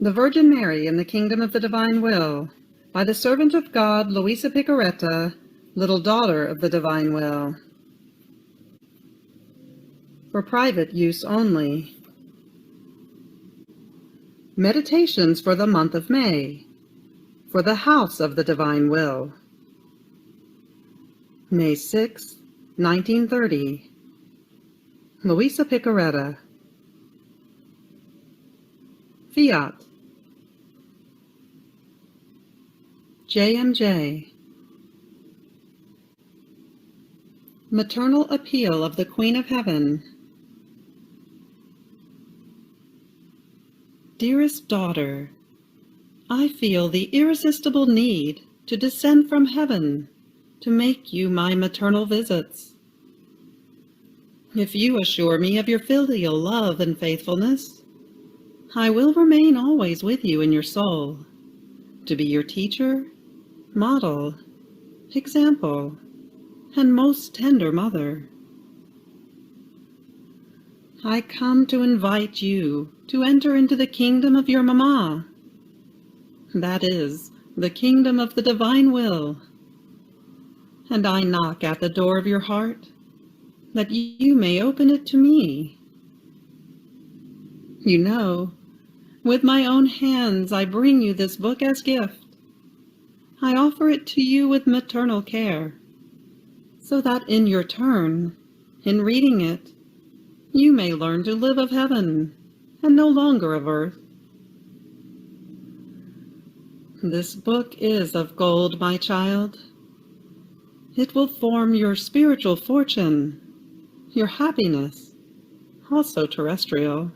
The Virgin Mary in the Kingdom of the Divine Will, by the servant of God, Luisa Picaretta, little daughter of the Divine Will. For private use only. Meditations for the month of May, for the House of the Divine Will. May 6, 1930. Luisa Picaretta. Fiat. JMJ. Maternal Appeal of the Queen of Heaven. Dearest daughter, I feel the irresistible need to descend from heaven to make you my maternal visits. If you assure me of your filial love and faithfulness, I will remain always with you in your soul, to be your teacher, model, example, and most tender mother. I come to invite you to enter into the kingdom of your Mama, that is, the kingdom of the Divine Will, and I knock at the door of your heart, that you may open it to me. You know, with my own hands I bring you this book as gift. I offer it to you with maternal care, so that in your turn, in reading it, you may learn to live of heaven and no longer of earth. This book is of gold, my child. It will form your spiritual fortune, your happiness, also terrestrial.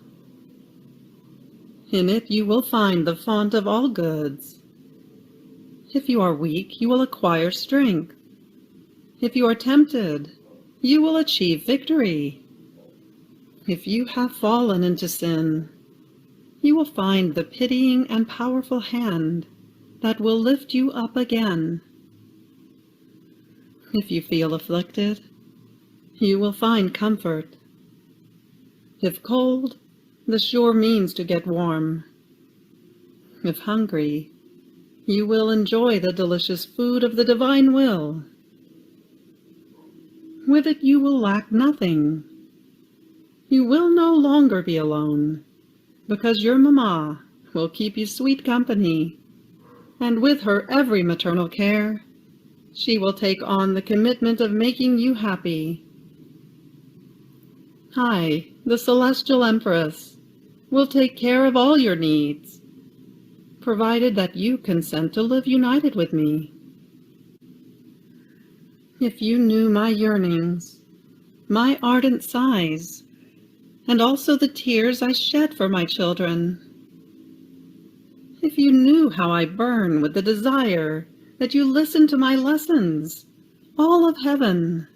In it you will find the font of all goods. If you are weak, you will acquire strength. If you are tempted, you will achieve victory. If you have fallen into sin, you will find the pitying and powerful hand that will lift you up again. If you feel afflicted, you will find comfort. If cold, the sure means to get warm. If hungry, you will enjoy the delicious food of the Divine Will. With it you will lack nothing. You will no longer be alone, because your Mama will keep you sweet company, and with her every maternal care, she will take on the commitment of making you happy. I, the Celestial Empress, will take care of all your needs, provided that you consent to live united with me. If you knew my yearnings, my ardent sighs, and also the tears I shed for my children, if you knew how I burn with the desire that you listen to my lessons, all of heaven,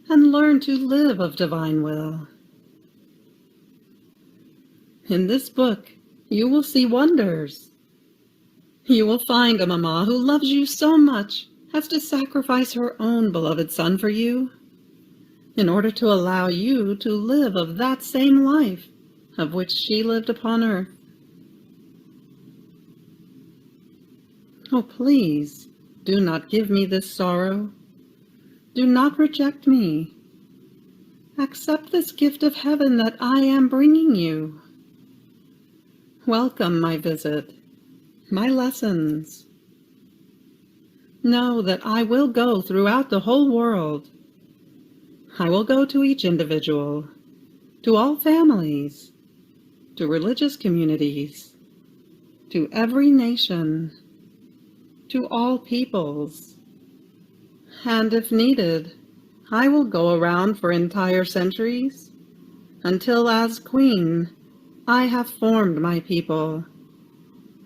and learn to live of Divine Will. In this book, you will see wonders. You will find a Mama who loves you so much as to sacrifice her own beloved son for you, in order to allow you to live of that same life of which she lived upon earth. Oh, please, do not give me this sorrow. Do not reject me. Accept this gift of heaven that I am bringing you. Welcome my visit, my lessons. Know that I will go throughout the whole world. I will go to each individual, to all families, to religious communities, to every nation, to all peoples. And if needed, I will go around for entire centuries, until as queen, I have formed my people,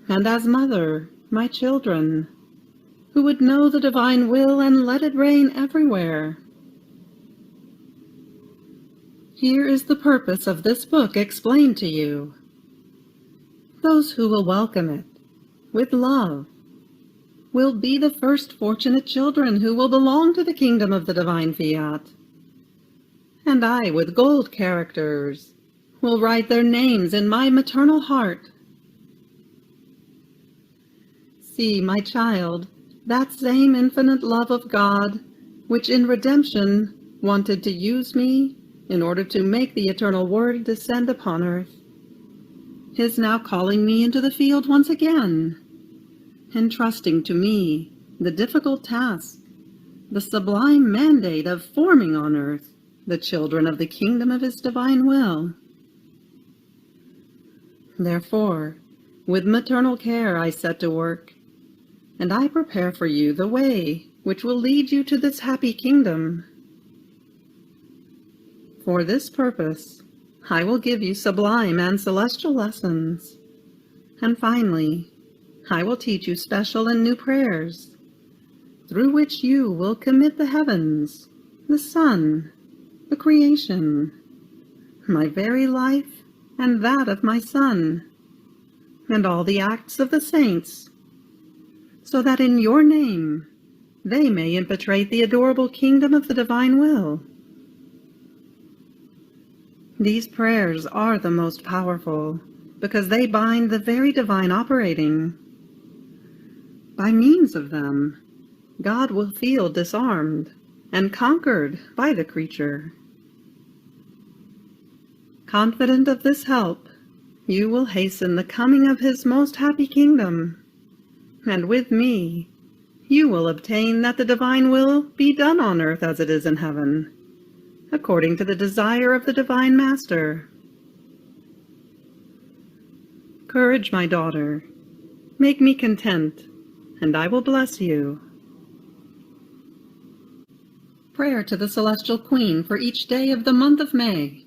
and as mother, my children, who would know the Divine Will and let it reign everywhere. Here is the purpose of this book explained to you. Those who will welcome it, with love, will be the first fortunate children who will belong to the kingdom of the Divine Fiat. And I, with gold characters, will write their names in my maternal heart, See, my child, that same infinite love of God, which in redemption wanted to use me in order to make the eternal Word descend upon earth, is now calling me into the field once again, entrusting to me the difficult task, the sublime mandate of forming on earth the children of the kingdom of his divine will. Therefore, with maternal care I set to work, and I prepare for you the way which will lead you to this happy kingdom. For this purpose, I will give you sublime and celestial lessons, and finally, I will teach you special and new prayers, through which you will commit the heavens, the sun, the creation, my very life and that of my Son, and all the acts of the saints, so that in your name they may infiltrate the adorable kingdom of the divine will. These prayers are the most powerful, because they bind the very divine operating. By means of them, God will feel disarmed and conquered by the creature. Confident of this help, you will hasten the coming of his most happy kingdom, and with me you will obtain that the divine will be done on earth as it is in heaven, according to the desire of the divine Master. Courage, my daughter. Make me content, and I will bless you. Prayer to the Celestial Queen for each day of the month of May.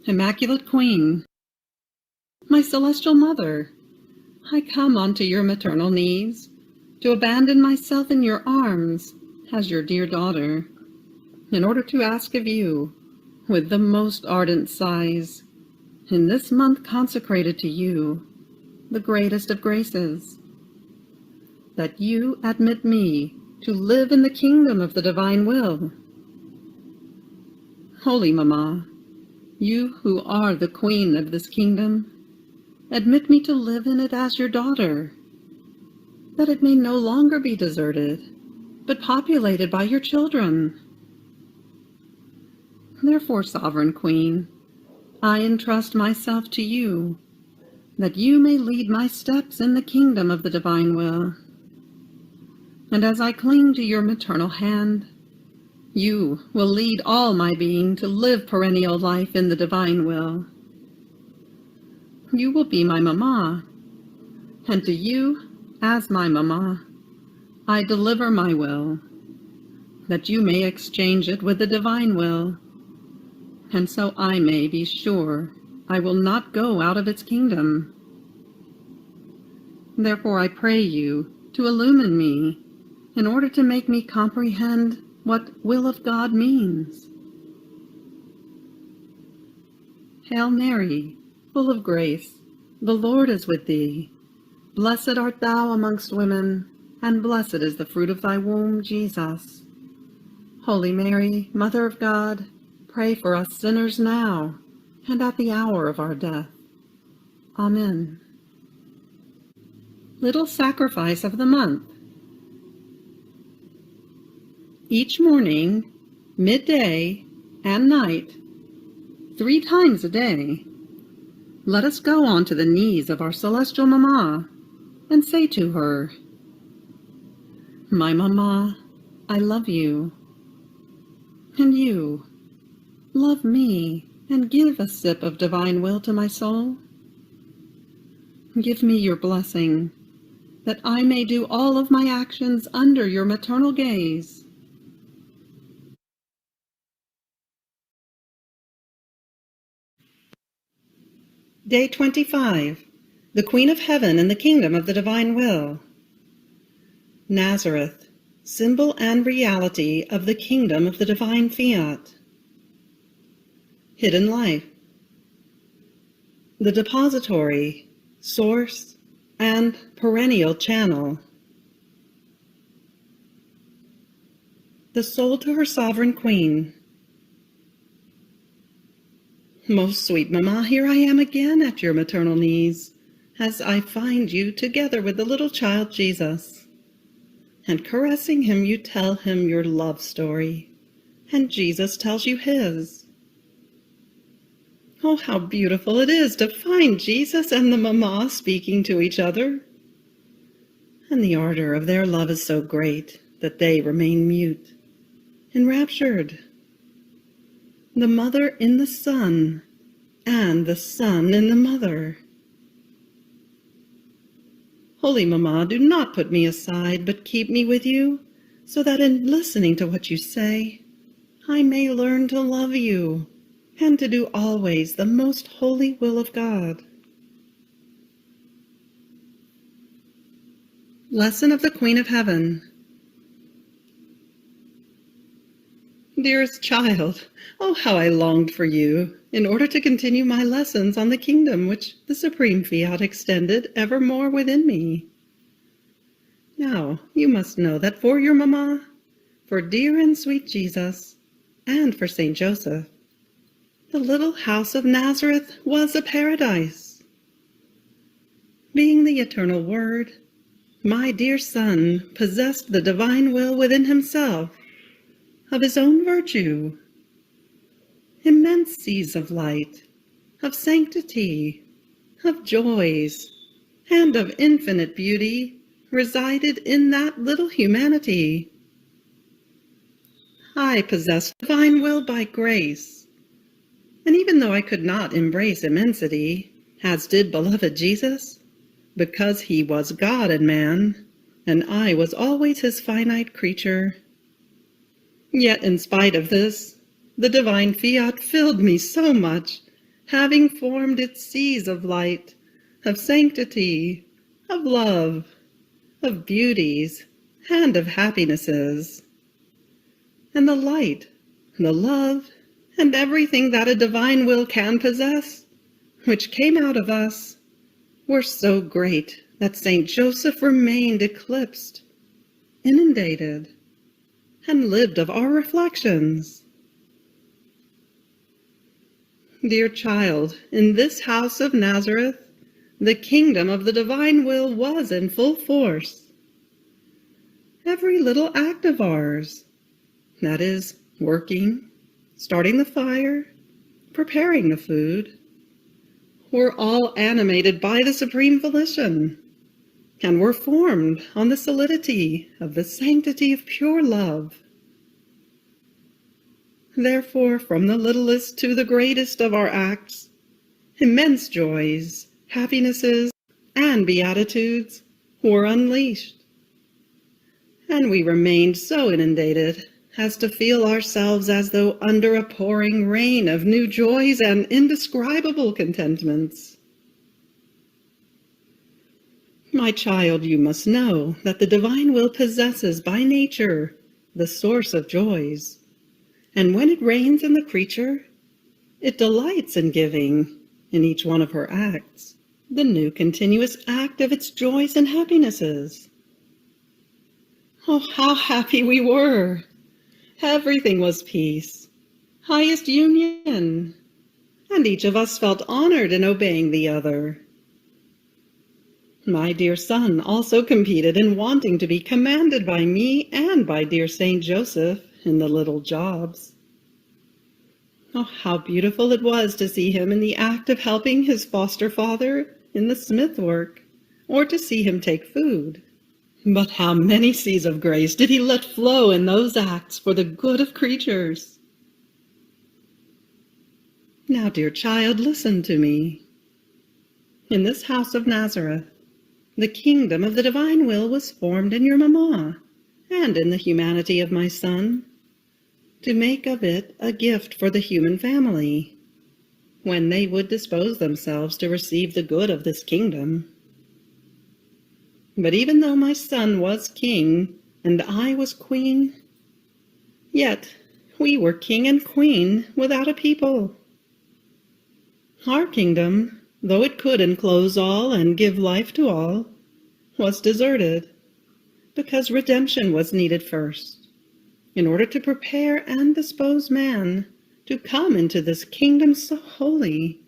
Immaculate Queen, my Celestial Mother, I come onto your maternal knees to abandon myself in your arms as your dear daughter, in order to ask of you, with the most ardent sighs, in this month consecrated to you, the greatest of graces, that you admit me to live in the kingdom of the divine will. Holy Mamma, you who are the queen of this kingdom, admit me to live in it as your daughter, that it may no longer be deserted, but populated by your children. Therefore, Sovereign Queen, I entrust myself to you, that you may lead my steps in the kingdom of the divine will. And as I cling to your maternal hand, you will lead all my being to live perennial life in the divine will. You will be my Mamma, and to you, as my Mamma, I deliver my will, that you may exchange it with the divine will, and so I may be sure I will not go out of its kingdom. Therefore I pray you to illumine me, in order to make me comprehend what will of God means. Hail Mary, full of grace, the Lord is with thee. Blessed art thou amongst women, and blessed is the fruit of thy womb, Jesus. Holy Mary, Mother of God, pray for us sinners now, and at the hour of our death. Amen. Little Sacrifice of the Month. Each morning, midday, and night, 3 times a day, let us go on to the knees of our Celestial Mamma and say to her, My Mamma, I love you. And you, love me and give a sip of divine will to my soul. Give me your blessing, that I may do all of my actions under your maternal gaze. Day 25. The Queen of Heaven in the Kingdom of the Divine Will. Nazareth, symbol and reality of the Kingdom of the Divine Fiat. Hidden Life. The depository, source, and perennial channel. The soul to her Sovereign Queen. Most sweet Mamma, here I am again at your maternal knees, as I find you together with the little child Jesus. And caressing him, you tell him your love story, and Jesus tells you his. Oh, how beautiful it is to find Jesus and the Mama speaking to each other. And the ardor of their love is so great that they remain mute, enraptured. The mother in the Son, and the Son in the mother. Holy Mama, do not put me aside, but keep me with you, so that in listening to what you say, I may learn to love you, and to do always the most holy will of God. Lesson of the Queen of Heaven. Dearest child, oh, how I longed for you, in order to continue my lessons on the kingdom which the supreme fiat extended evermore within me. Now, you must know that for your Mama, for dear and sweet Jesus, and for Saint Joseph, the little house of Nazareth was a paradise. Being the eternal Word, my dear Son possessed the divine will within himself, of his own virtue. Immense seas of light, of sanctity, of joys, and of infinite beauty resided in that little humanity. I possessed divine will by grace, and even though I could not embrace immensity, as did beloved Jesus, because he was God and man, and I was always his finite creature, yet in spite of this, the divine fiat filled me so much, having formed its seas of light, of sanctity, of love, of beauties, and of happinesses. And the light, the love, and everything that a divine will can possess, which came out of us, were so great that Saint Joseph remained eclipsed, inundated, and lived of our reflections. Dear child, in this house of Nazareth, the kingdom of the divine will was in full force. Every little act of ours, that is, working, starting the fire, preparing the food, were all animated by the supreme volition, and were formed on the solidity of the sanctity of pure love. Therefore, from the littlest to the greatest of our acts, immense joys, happinesses, and beatitudes were unleashed, and we remained so inundated as to feel ourselves as though under a pouring rain of new joys and indescribable contentments. My child, you must know that the divine will possesses by nature the source of joys, and when it reigns in the creature, it delights in giving, in each one of her acts, the new continuous act of its joys and happinesses. Oh, how happy we were! Everything was peace, highest union, and each of us felt honored in obeying the other. My dear Son also competed in wanting to be commanded by me and by dear Saint Joseph in the little jobs. Oh, how beautiful it was to see him in the act of helping his foster father in the smith work, or to see him take food. But how many seas of grace did he let flow in those acts for the good of creatures! Now, dear child, listen to me. In this house of Nazareth, the kingdom of the divine will was formed in your Mama, and in the humanity of my Son, to make of it a gift for the human family, when they would dispose themselves to receive the good of this kingdom. But even though my Son was king, and I was queen, yet we were king and queen without a people. Our kingdom, though it could enclose all and give life to all, was deserted, because redemption was needed first, in order to prepare and dispose man to come into this kingdom so holy.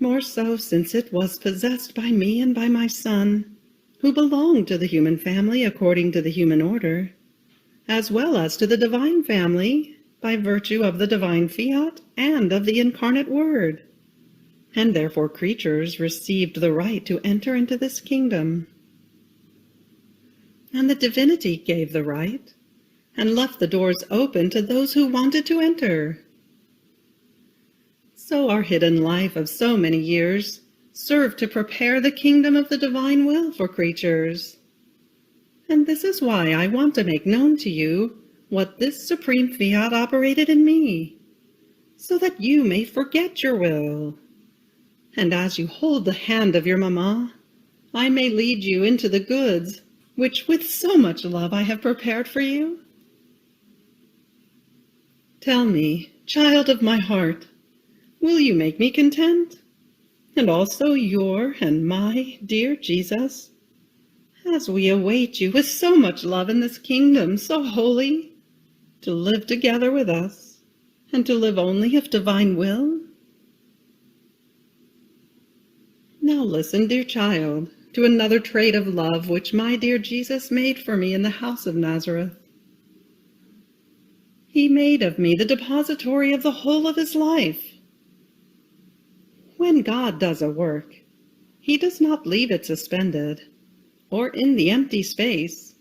more so since it was possessed by me and by my son, who belonged to the human family according to the human order, as well as to the divine family by virtue of the divine fiat and of the incarnate Word, and therefore creatures received the right to enter into this kingdom. And the divinity gave the right, and left the doors open to those who wanted to enter. So our hidden life of so many years served to prepare the kingdom of the divine will for creatures. And this is why I want to make known to you what this supreme fiat operated in me, so that you may forget your will. And as you hold the hand of your mamma, I may lead you into the goods which with so much love I have prepared for you. Tell me, child of my heart, will you make me content, and also your and my dear Jesus, as we await you with so much love in this kingdom so holy, to live together with us, and to live only of divine will? Now listen, dear child, to another trait of love which my dear Jesus made for me in the house of Nazareth. He made of me the depository of the whole of his life. When God does a work, he does not leave it suspended, or in the empty space,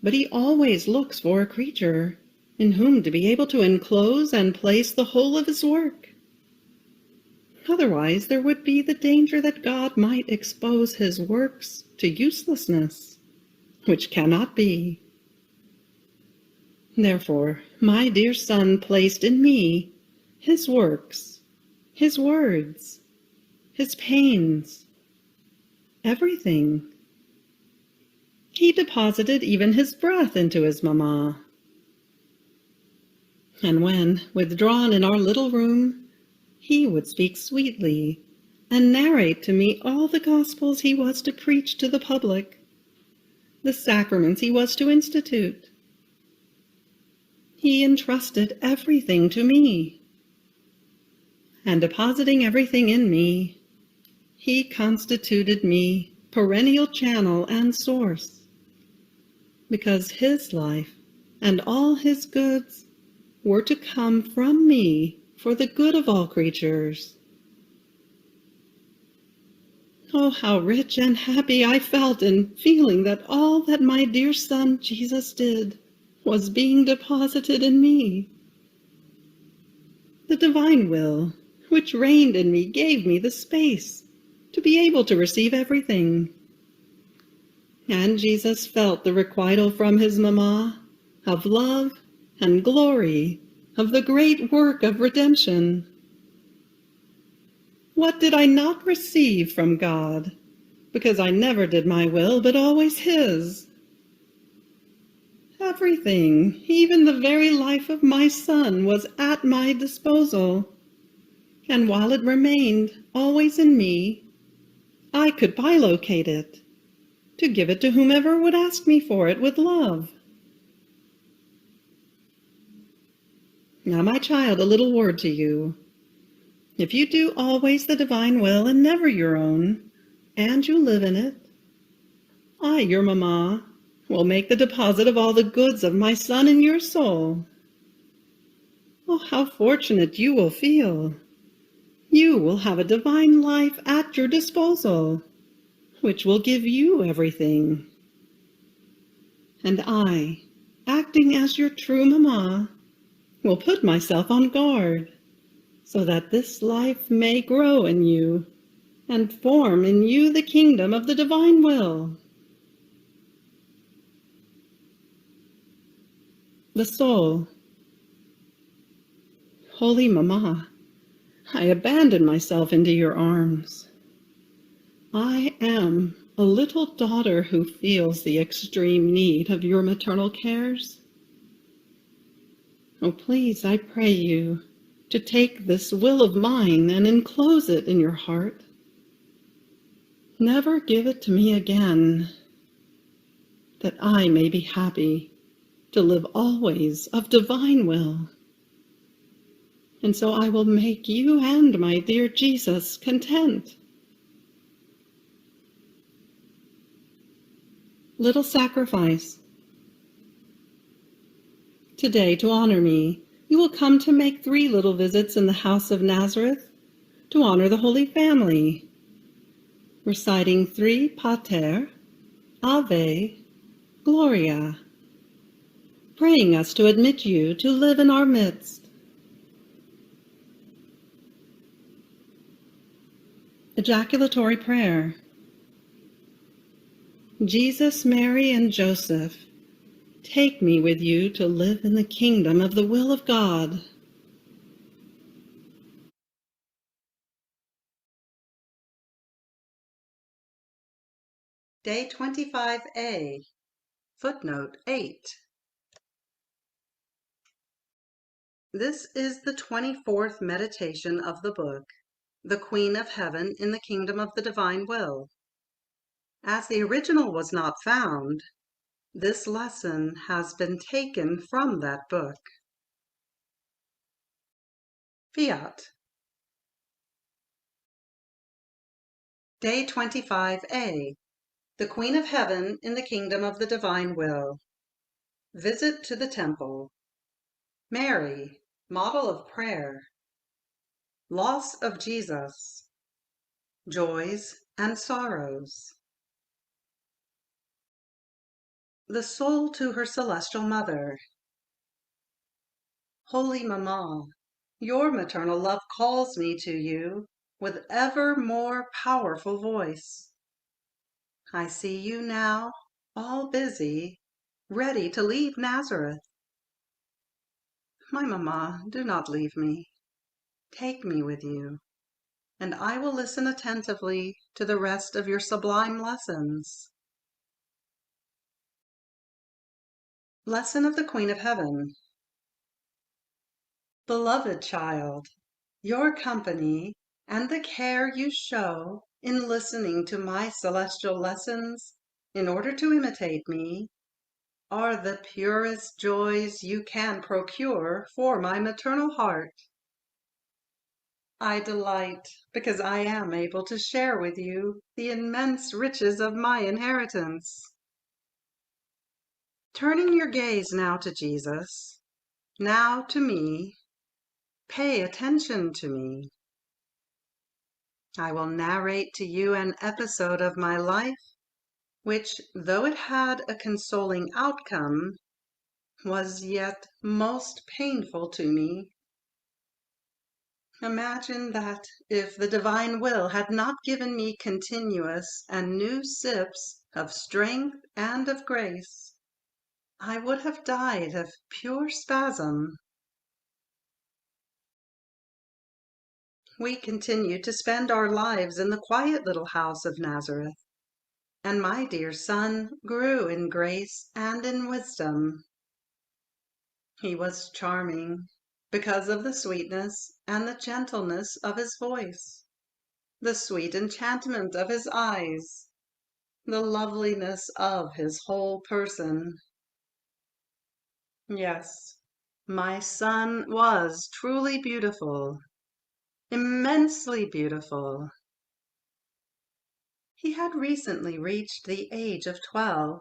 but he always looks for a creature in whom to be able to enclose and place the whole of his work. Otherwise, there would be the danger that God might expose his works to uselessness, which cannot be. Therefore, my dear Son placed in me his works, his words, his pains, everything. He deposited even his breath into his mamma. And when, withdrawn in our little room, he would speak sweetly and narrate to me all the gospels he was to preach to the public, the sacraments he was to institute. He entrusted everything to me, and depositing everything in me, he constituted me perennial channel and source, because his life and all his goods were to come from me for the good of all creatures. Oh, how rich and happy I felt in feeling that all that my dear Son Jesus did was being deposited in me. The divine will, which reigned in me, gave me the space to be able to receive everything. And Jesus felt the requital from his mamma of love and glory of the great work of redemption. What did I not receive from God, because I never did my will, but always his? Everything, even the very life of my Son, was at my disposal, and while it remained always in me, I could bilocate it, to give it to whomever would ask me for it with love. Now, my child, a little word to you. If you do always the divine will and never your own, and you live in it, I, your mamma, will make the deposit of all the goods of my Son in your soul. Oh, how fortunate you will feel! You will have a divine life at your disposal, which will give you everything. And I, acting as your true mamma, will put myself on guard, so that this life may grow in you and form in you the kingdom of the divine will. The soul. Holy Mamma, I abandon myself into your arms. I am a little daughter who feels the extreme need of your maternal cares. Oh, please, I pray you, to take this will of mine and enclose it in your heart. Never give it to me again, that I may be happy to live always of divine will. And so I will make you and my dear Jesus content. Little sacrifice. Today, to honor me, you will come to make 3 little visits in the house of Nazareth to honor the Holy Family, reciting 3 Pater, Ave, Gloria, praying us to admit you to live in our midst. Ejaculatory prayer. Jesus, Mary, and Joseph, take me with you to live in the kingdom of the will of God. Day 25A, footnote 8. This is the 24th meditation of the book, The Queen of Heaven in the Kingdom of the Divine Will. As the original was not found, this lesson has been taken from that book. Fiat. Day 25A, The Queen of Heaven in the Kingdom of the Divine Will. Visit to the Temple. Mary, model of prayer. Loss of Jesus. Joys and sorrows. The soul to her celestial mother. Holy Mamma, your maternal love calls me to you with ever more powerful voice. I see you now, all busy, ready to leave Nazareth. My Mamma, do not leave me. Take me with you, and I will listen attentively to the rest of your sublime lessons. Lesson of the Queen of Heaven. Beloved child, your company and the care you show in listening to my celestial lessons in order to imitate me are the purest joys you can procure for my maternal heart. I delight because I am able to share with you the immense riches of my inheritance. Turning your gaze now to Jesus, now to me, pay attention to me. I will narrate to you an episode of my life which, though it had a consoling outcome, was yet most painful to me. Imagine that if the divine will had not given me continuous and new sips of strength and of grace, I would have died of pure spasm. We continued to spend our lives in the quiet little house of Nazareth, and my dear son grew in grace and in wisdom. He was charming because of the sweetness and the gentleness of his voice, the sweet enchantment of his eyes, the loveliness of his whole person. Yes, my son was truly beautiful, immensely beautiful. He had recently reached the age of 12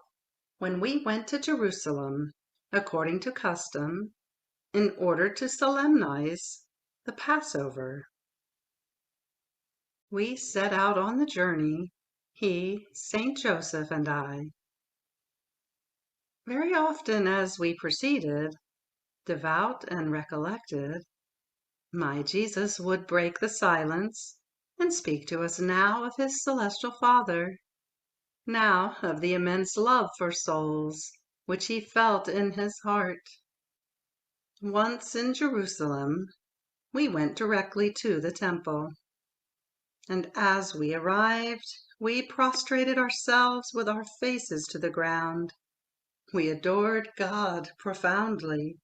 when we went to Jerusalem, according to custom, in order to solemnize the Passover. We set out on the journey, he, Saint Joseph, and I. Very often as we proceeded, devout and recollected, my Jesus would break the silence and speak to us now of his celestial Father, now of the immense love for souls which he felt in his heart. Once in Jerusalem, we went directly to the temple, and as we arrived, we prostrated ourselves with our faces to the ground. We adored God profoundly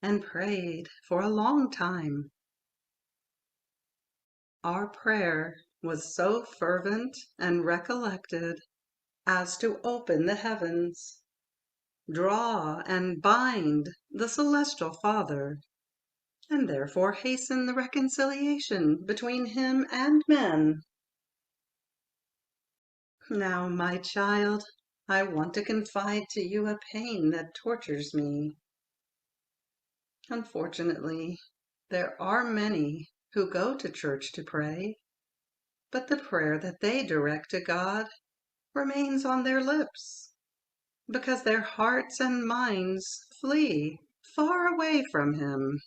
and prayed for a long time. Our prayer was so fervent and recollected as to open the heavens, draw and bind the celestial Father, and therefore hasten the reconciliation between him and men. Now, my child, I want to confide to you a pain that tortures me. Unfortunately, there are many who go to church to pray, but the prayer that they direct to God remains on their lips, because their hearts and minds flee far away from Him.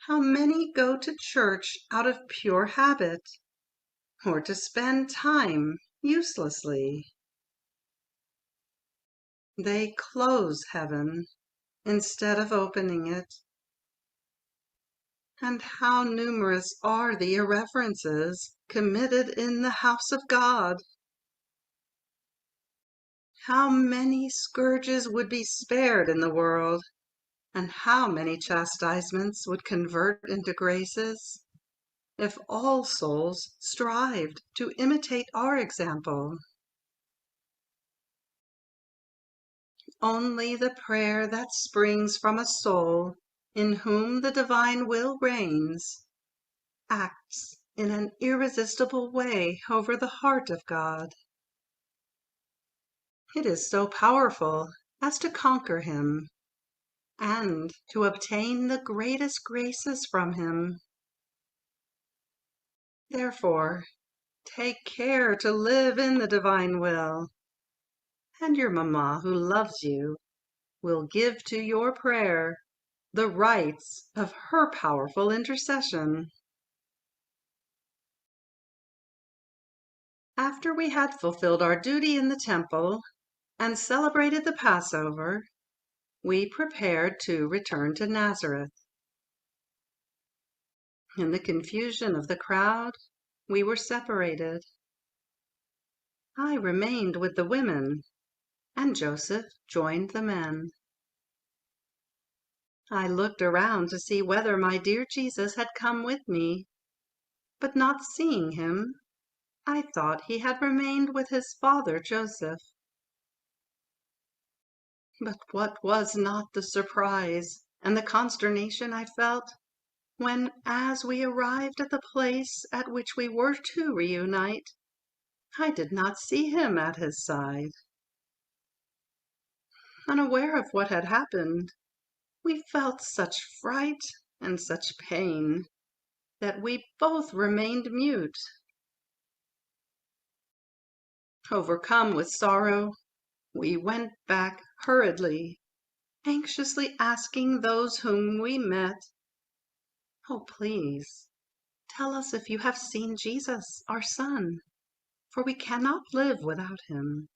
How many go to church out of pure habit, or to spend time uselessly? They close heaven instead of opening it. And how numerous are the irreverences committed in the house of God! How many scourges would be spared in the world, and how many chastisements would convert into graces, if all souls strived to imitate our example. Only the prayer that springs from a soul in whom the divine will reigns acts in an irresistible way over the heart of God. It is so powerful as to conquer Him and to obtain the greatest graces from Him. Therefore, take care to live in the divine will, and your mamma, who loves you, will give to your prayer the rights of her powerful intercession. After we had fulfilled our duty in the temple and celebrated the Passover, we prepared to return to Nazareth. In the confusion of the crowd, we were separated. I remained with the women, and Joseph joined the men. I looked around to see whether my dear Jesus had come with me, but not seeing him, I thought he had remained with his father Joseph. But what was not the surprise and the consternation I felt when, as we arrived at the place at which we were to reunite, I did not see him at his side. Unaware of what had happened, we felt such fright and such pain that we both remained mute. Overcome with sorrow, we went back hurriedly, anxiously asking those whom we met, "Oh, please, tell us if you have seen Jesus, our son, for we cannot live without him."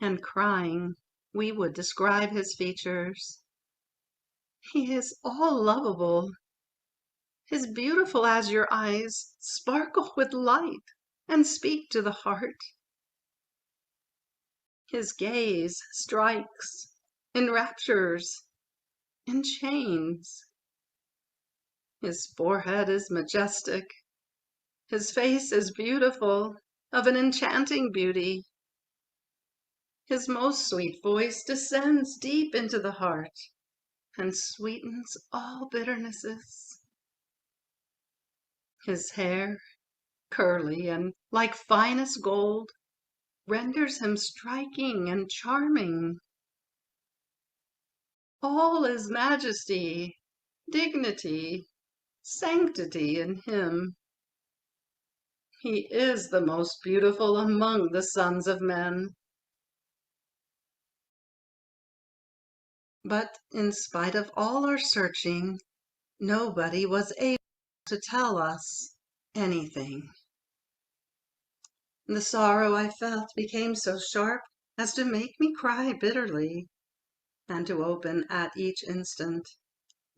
And crying, we would describe his features. He is all lovable. His beautiful azure eyes sparkle with light and speak to the heart. His gaze strikes, enraptures, enchains. His forehead is majestic. His face is beautiful, of an enchanting beauty. His most sweet voice descends deep into the heart and sweetens all bitternesses. His hair, curly and like finest gold, renders him striking and charming. All is majesty, dignity, sanctity in him. He is the most beautiful among the sons of men. But in spite of all our searching, nobody was able to tell us anything. The sorrow I felt became so sharp as to make me cry bitterly, and to open at each instant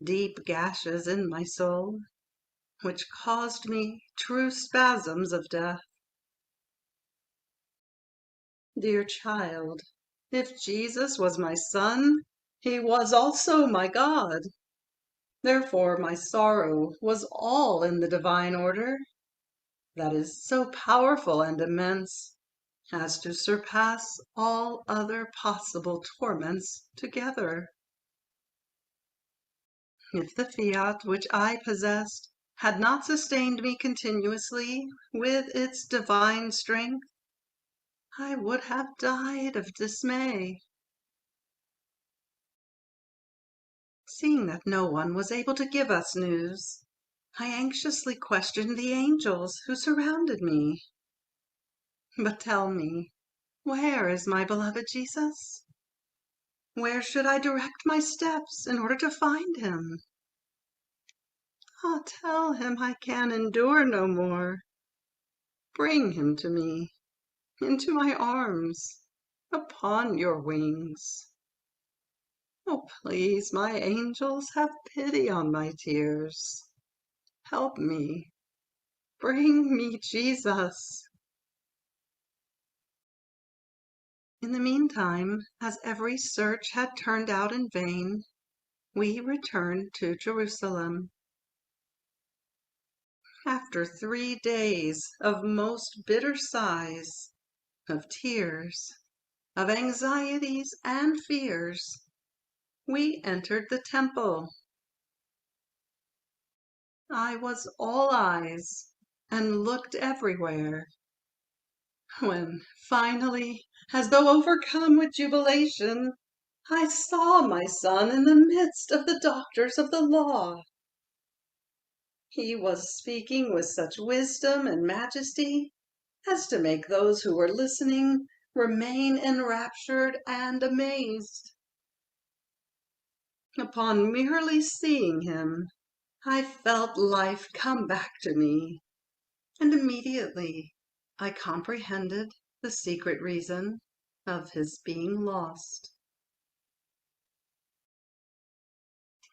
deep gashes in my soul, which caused me true spasms of death. Dear child, if Jesus was my son, he was also my God. Therefore my sorrow was all in the divine order, that is so powerful and immense as to surpass all other possible torments together. If the fiat which I possessed had not sustained me continuously with its divine strength, I would have died of dismay. Seeing that no one was able to give us news, I anxiously questioned the angels who surrounded me. But tell me, where is my beloved Jesus? Where should I direct my steps in order to find him? Ah, tell him I can endure no more. Bring him to me, into my arms, upon your wings. Oh, please, my angels, have pity on my tears. Help me. Bring me Jesus. In the meantime, as every search had turned out in vain, we returned to Jerusalem. After 3 days of most bitter sighs, of tears, of anxieties and fears, we entered the temple. I was all eyes and looked everywhere, when finally, as though overcome with jubilation, I saw my son in the midst of the doctors of the law. He was speaking with such wisdom and majesty as to make those who were listening remain enraptured and amazed. Upon merely seeing him, I felt life come back to me, and immediately I comprehended the secret reason of his being lost.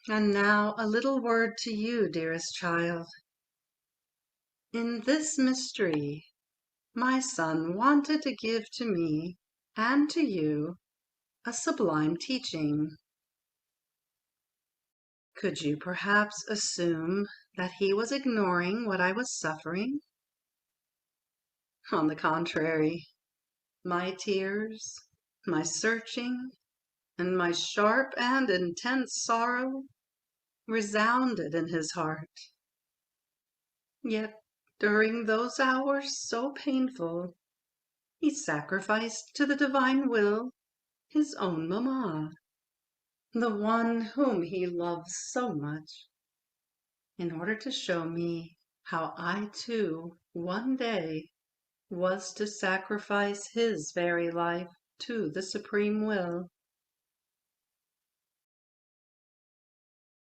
And now a little word to you, dearest child. In this mystery, my son wanted to give to me and to you a sublime teaching. Could you perhaps assume that he was ignoring what I was suffering? On the contrary, my tears, my searching, and my sharp and intense sorrow resounded in his heart. Yet during those hours so painful, he sacrificed to the divine will his own mamma, the one whom he loves so much, in order to show me how I too one day was to sacrifice his very life to the supreme will.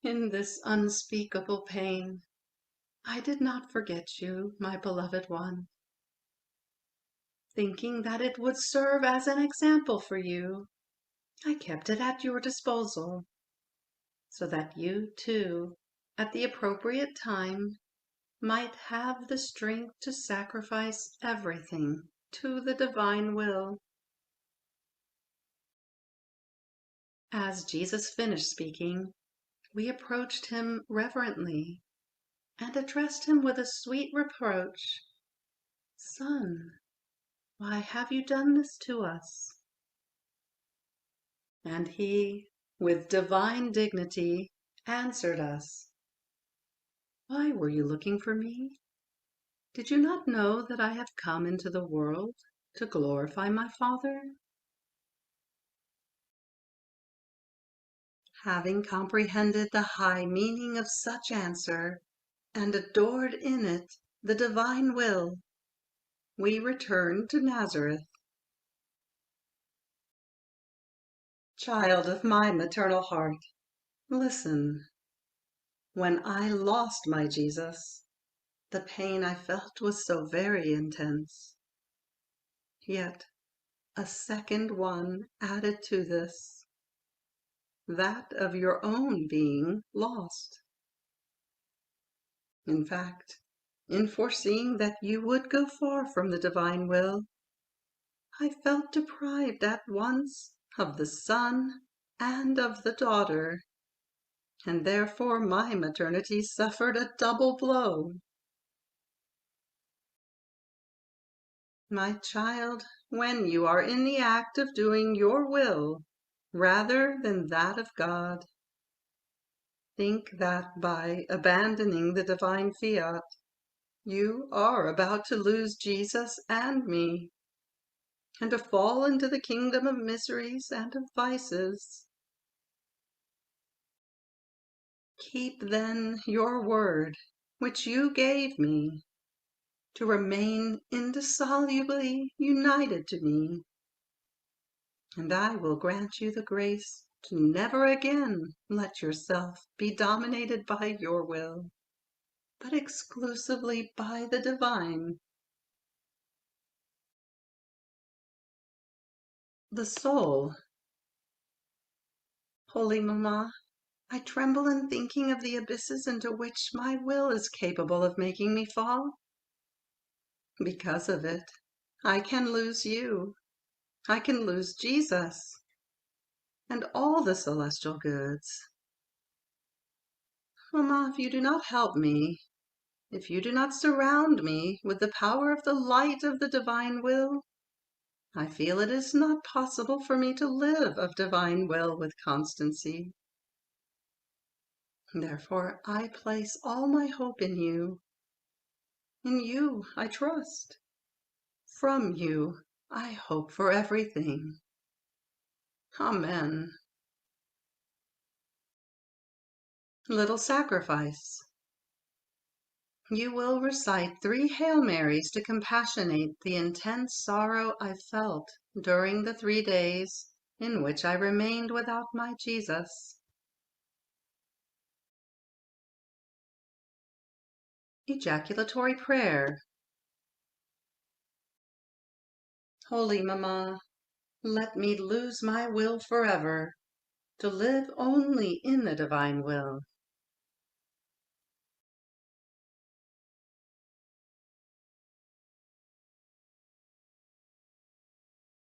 In this unspeakable pain, I did not forget you, my beloved one. Thinking that it would serve as an example for you, I kept it at your disposal, so that you, too, at the appropriate time, might have the strength to sacrifice everything to the divine will. As Jesus finished speaking, we approached him reverently and addressed him with a sweet reproach. "Son, why have you done this to us?" And he, with divine dignity, answered us, "Why were you looking for me? Did you not know that I have come into the world to glorify my Father?" Having comprehended the high meaning of such answer, and adored in it the divine will, we returned to Nazareth. Child of my maternal heart, listen. When I lost my Jesus, the pain I felt was so very intense. Yet a second one added to this, that of your own being lost. In fact, in foreseeing that you would go far from the divine will, I felt deprived at once of the son and of the daughter, and therefore my maternity suffered a double blow. My child, when you are in the act of doing your will rather than that of God, think that by abandoning the divine fiat, you are about to lose Jesus and me, and to fall into the kingdom of miseries and of vices. Keep then your word, which you gave me, to remain indissolubly united to me, and I will grant you the grace to never again let yourself be dominated by your will, but exclusively by the divine. The soul. Holy Mamma, I tremble in thinking of the abysses into which my will is capable of making me fall. Because of it, I can lose you. I can lose Jesus and all the celestial goods. Mamma, if you do not help me, if you do not surround me with the power of the light of the divine will, I feel it is not possible for me to live of divine will with constancy. Therefore, I place all my hope in you. In you I trust. From you I hope for everything. Amen. Little sacrifice. You will recite 3 Hail Marys to compassionate the intense sorrow I felt during the 3 days in which I remained without my Jesus. Ejaculatory prayer. Holy Mamma, let me lose my will forever, to live only in the divine will.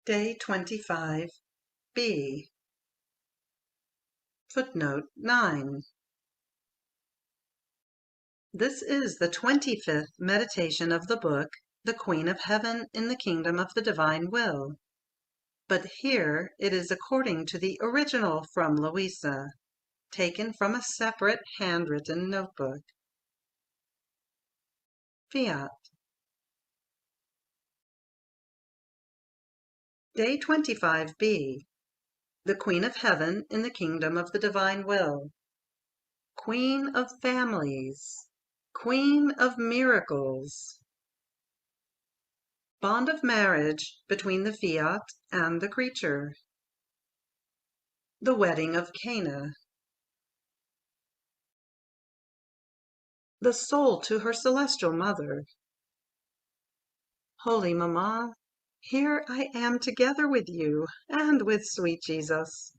Day 25, B. Footnote 9. This is the 25th meditation of the book, The Queen of Heaven in the Kingdom of the Divine Will. But here it is according to the original from Louisa, taken from a separate handwritten notebook. Fiat. Day 25b. The Queen of Heaven in the Kingdom of the Divine Will. Queen of Families. Queen of Miracles. Bond of marriage between the fiat and the creature. The wedding of Cana. The soul to her celestial mother. Holy Mamma, here I am together with you and with sweet Jesus,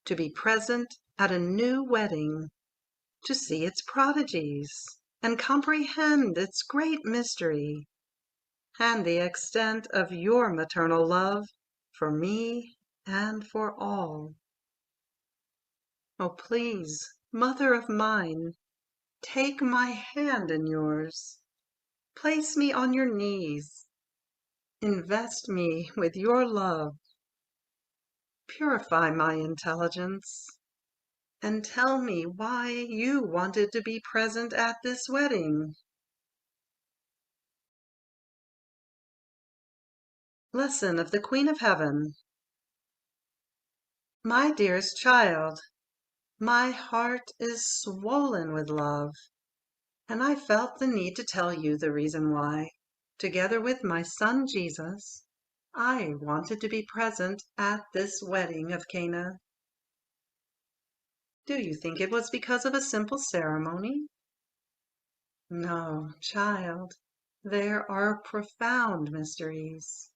to be present at a new wedding, to see its prodigies and comprehend its great mystery, and the extent of your maternal love for me and for all. Oh, please, Mother of mine, take my hand in yours. Place me on your knees. Invest me with your love. Purify my intelligence, and tell me why you wanted to be present at this wedding. Lesson of the Queen of Heaven. My dearest child, my heart is swollen with love, and I felt the need to tell you the reason why, together with my son Jesus, I wanted to be present at this wedding of Cana. Do you think it was because of a simple ceremony? No, child, there are profound mysteries.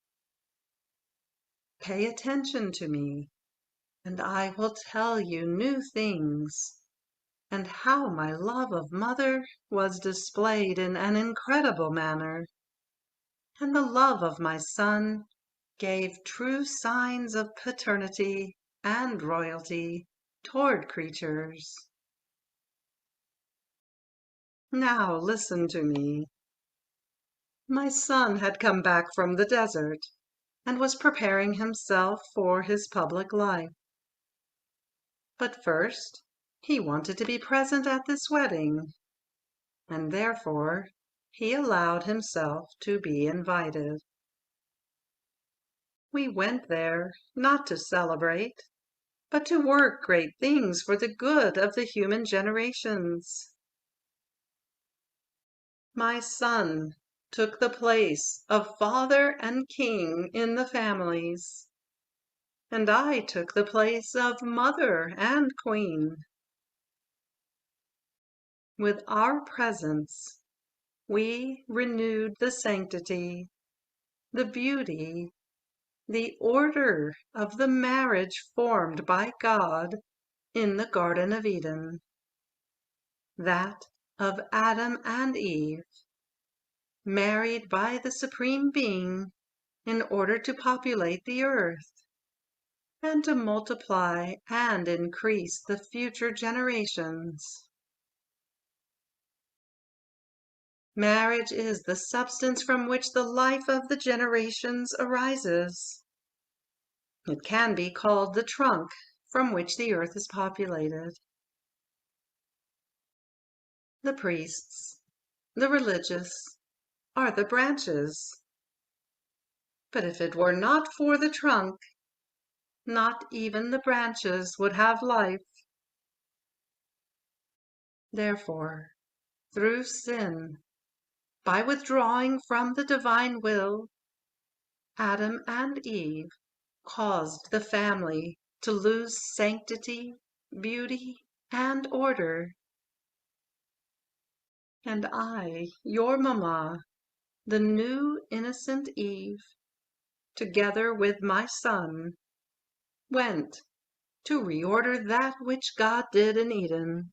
Pay attention to me, and I will tell you new things, and how my love of mother was displayed in an incredible manner, and the love of my son gave true signs of paternity and royalty toward creatures. Now listen to me. My son had come back from the desert, and was preparing himself for his public life. But first He wanted to be present at this wedding, and therefore he allowed himself to be invited. We went there not to celebrate, but to work great things for the good of the human generations. My son took the place of father and king in the families, and I took the place of mother and queen. With our presence, we renewed the sanctity, the beauty, the order of the marriage formed by God in the Garden of Eden, that of Adam and Eve, married by the Supreme Being in order to populate the earth and to multiply and increase the future generations. Marriage is the substance from which the life of the generations arises. It can be called the trunk from which the earth is populated. The priests, the religious, are the branches. But if it were not for the trunk, not even the branches would have life. Therefore, through sin, by withdrawing from the divine will, Adam and Eve caused the family to lose sanctity, beauty, and order. And I, your mamma, the new innocent Eve, together with my son, went to reorder that which God did in Eden.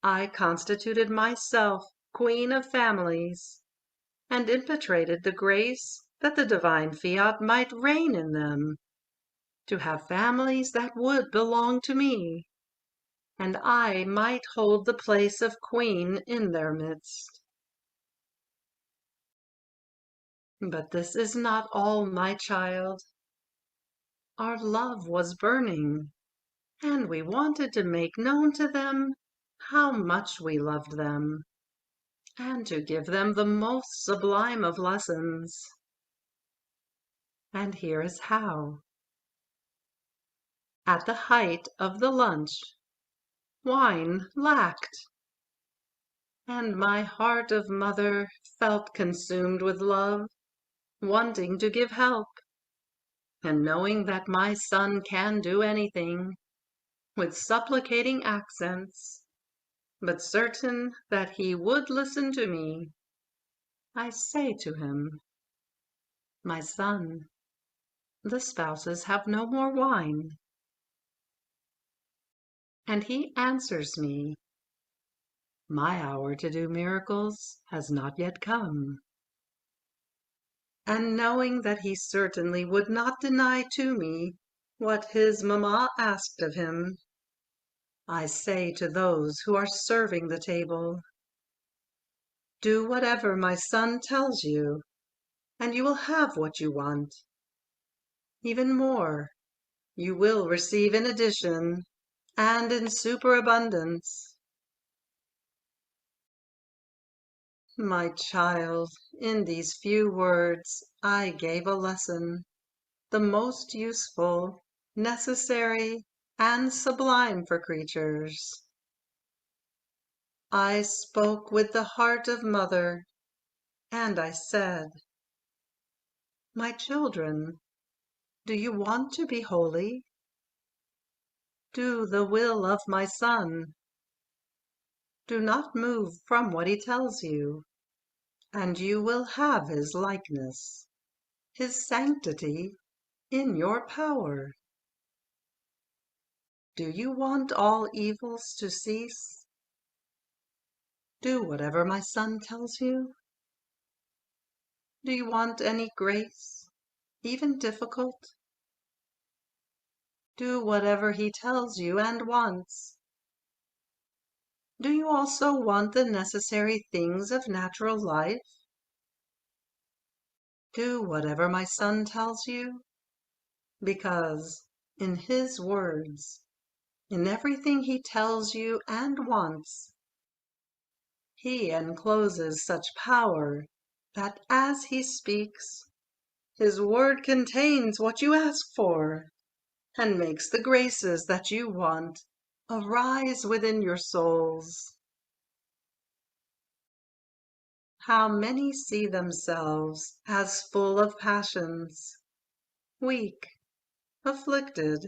I constituted myself queen of families, and impetrated the grace that the divine fiat might reign in them, to have families that would belong to me, and I might hold the place of queen in their midst. But this is not all, my child. Our love was burning, and we wanted to make known to them how much we loved them, and to give them the most sublime of lessons. And here is how. At the height of the lunch, wine lacked, and my heart of mother felt consumed with love, wanting to give help, and knowing that my son can do anything, with supplicating accents, but certain that he would listen to me, I say to him, "My son, the spouses have no more wine." And he answers me, "My hour to do miracles has not yet come." And knowing that he certainly would not deny to me what his mamma asked of him, I say to those who are serving the table, "Do whatever my son tells you, and you will have what you want. Even more, you will receive in addition, and in superabundance." My child, in these few words I gave a lesson, the most useful, necessary, and sublime for creatures. I spoke with the heart of mother, and I said, "My children, do you want to be holy? Do the will of my Son. Do not move from what he tells you, and you will have his likeness, his sanctity in your power. Do you want all evils to cease? Do whatever my Son tells you. Do you want any grace, even difficult? Do whatever he tells you and wants. Do you also want the necessary things of natural life? Do whatever my Son tells you, because, in his words, in everything he tells you and wants. He encloses such power that as he speaks, his word contains what you ask for, and makes the graces that you want arise within your souls. How many see themselves as full of passions, weak, afflicted,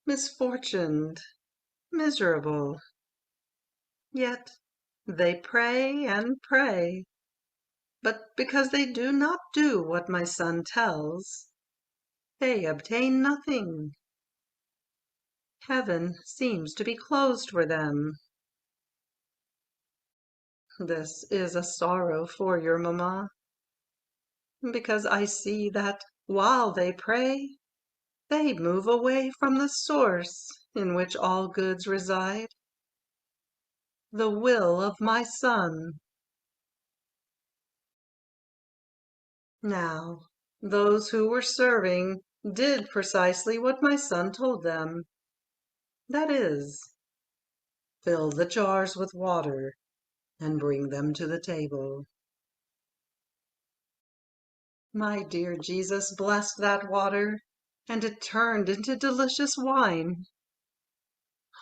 misfortuned, miserable. Yet they pray and pray, but because they do not do what my son tells, they obtain nothing. Heaven seems to be closed for them. This is a sorrow for your mamma, because I see that while they pray, they move away from the source in which all goods reside, the will of my son. Now, those who were serving did precisely what my son told them. That is, fill the jars with water and bring them to the table. My dear Jesus blessed that water, and it turned into delicious wine.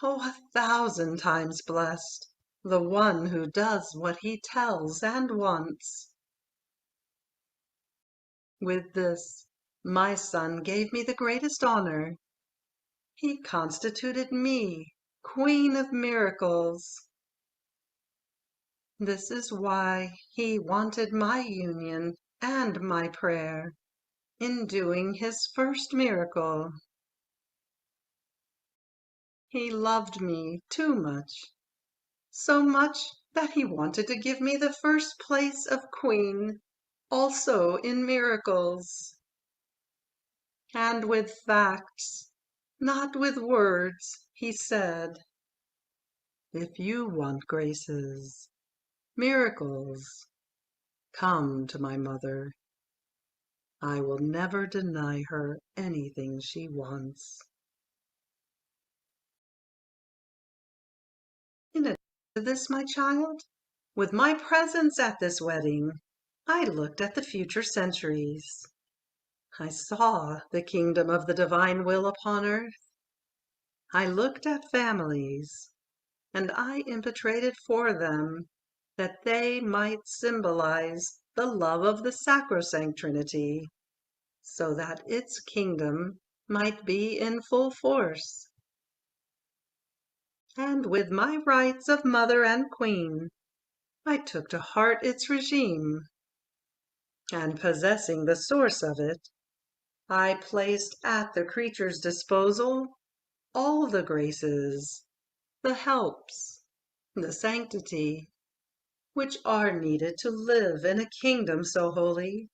Oh, 1,000 times blessed, the one who does what he tells and wants. With this, my son gave me the greatest honor. He constituted me Queen of Miracles. This is why he wanted my union and my prayer in doing his first miracle. He loved me too much, so much that he wanted to give me the first place of queen, also in miracles. And with facts, not with words, he said, if you want graces, miracles, come to my mother. I will never deny her anything she wants. In addition to this, my child, with my presence at this wedding, I looked at the future centuries. I saw the kingdom of the divine will upon earth. I looked at families, and I impetrated for them that they might symbolize the love of the sacrosanct Trinity, so that its kingdom might be in full force. And with my rights of mother and queen, I took to heart its regime, and possessing the source of it, I placed at the creature's disposal all the graces, the helps, the sanctity, which are needed to live in a kingdom so holy.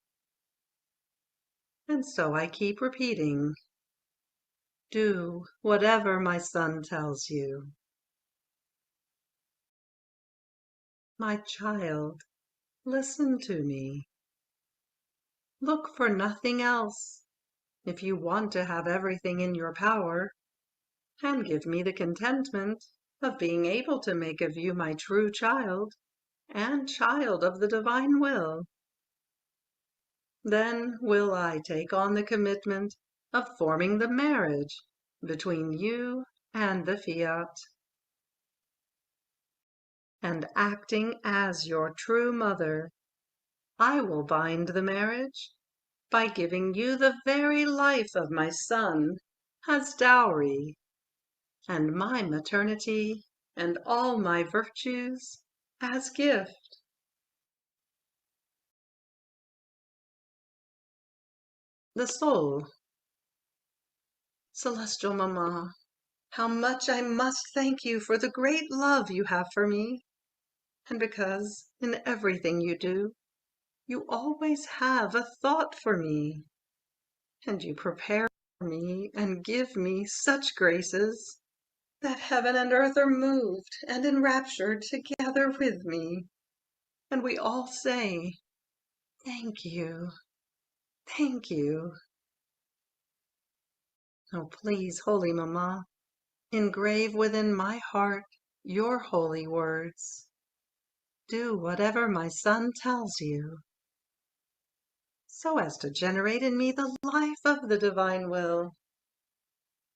And so I keep repeating, do whatever my son tells you. My child, listen to me. Look for nothing else if you want to have everything in your power, and give me the contentment of being able to make of you my true child, and child of the divine will. Then will I take on the commitment of forming the marriage between you and the fiat, and acting as your true mother, I will bind the marriage by giving you the very life of my son as dowry, and my maternity and all my virtues as gift. The soul. Celestial Mamma, how much I must thank you for the great love you have for me, and because in everything you do, you always have a thought for me, and you prepare me and give me such graces that heaven and earth are moved and enraptured together with me, and we all say, thank you, thank you. Oh, please, Holy Mamma, engrave within my heart your holy words. Do whatever my Son tells you, so as to generate in me the life of the divine will,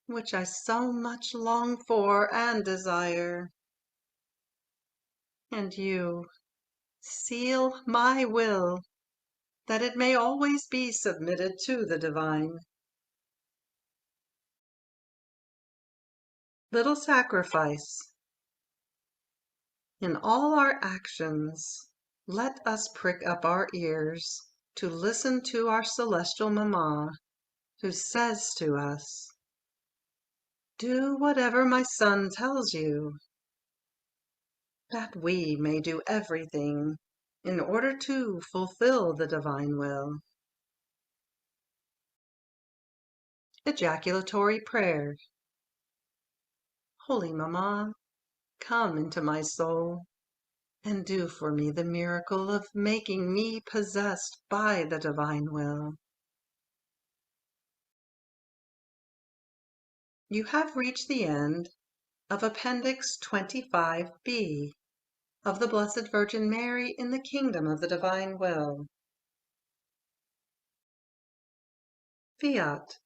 which I so much long for and desire. And you seal my will, that it may always be submitted to the divine. Little sacrifice. In all our actions, let us prick up our ears to listen to our celestial Mamma, who says to us, "Do whatever my Son tells you," that we may do everything in order to fulfill the divine will. Ejaculatory prayer. Holy Mamma, come into my soul and do for me the miracle of making me possessed by the divine will. You have reached the end of Appendix 25B of the Blessed Virgin Mary in the Kingdom of the Divine Will. Fiat.